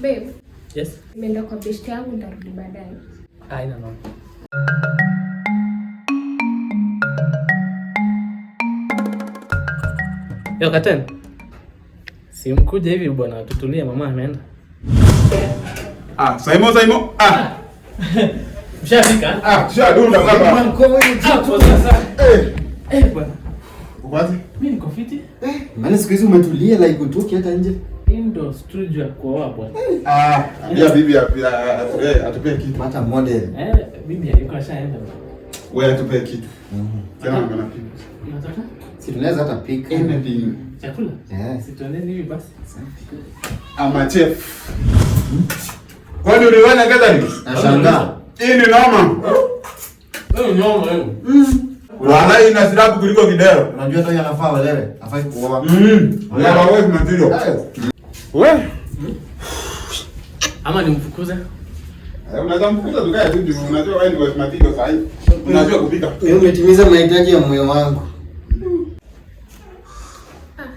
Babe. Yes. Nimeenda kwa best yangu nitarudi baadaye. Haina no. Yo Katen. Simkuja hivi bwana, tutulie, mama ameenda. Simon. Mshafika? Tushadunda baba. Hapo sasa. Bwana. Uwazi? Mimi niko fiti. Maana siku hizi umetulia like utoki hata nje. Ndio studio kwa bwana. Ya bibi atupee kitu. Hata model. Bibi yuko ashaenda. Wewe atupee kitu. Tena ngana kitu. Unataka? Si tunaweza hata pick Anything. Chakula? Si tuendeni hivi basi. Ama chef. Kwani uliona gathering? Nashangaa. Hii ni noma. Wewe nyoma wewe. Wala ina sirabu kuliko kidero. Unajua hata yanafaa walewe. Afai kuoa. Wala wewe material. Wewe? Ama nimfukuze? Unaweza mfukuza tukae tu, unajua wewe ni material sahi. Unajua kupika. Wewe umetimiza mahitaji ya moyo wangu.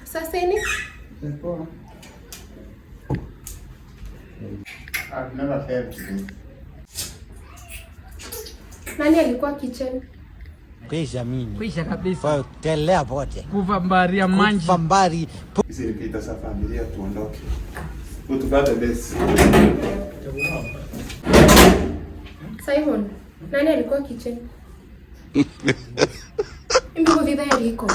Sasa ni? Poa. I've never heard this. Nani alikuwa kitchen? Kwisha kabisa. Telea pote. Kuvambaria manji. Kuvambari. Sisi nikiita sasa familia tuondoke. Utupate besi. Simon, nani alikuwa kitchen? Mbona vidha yaliko?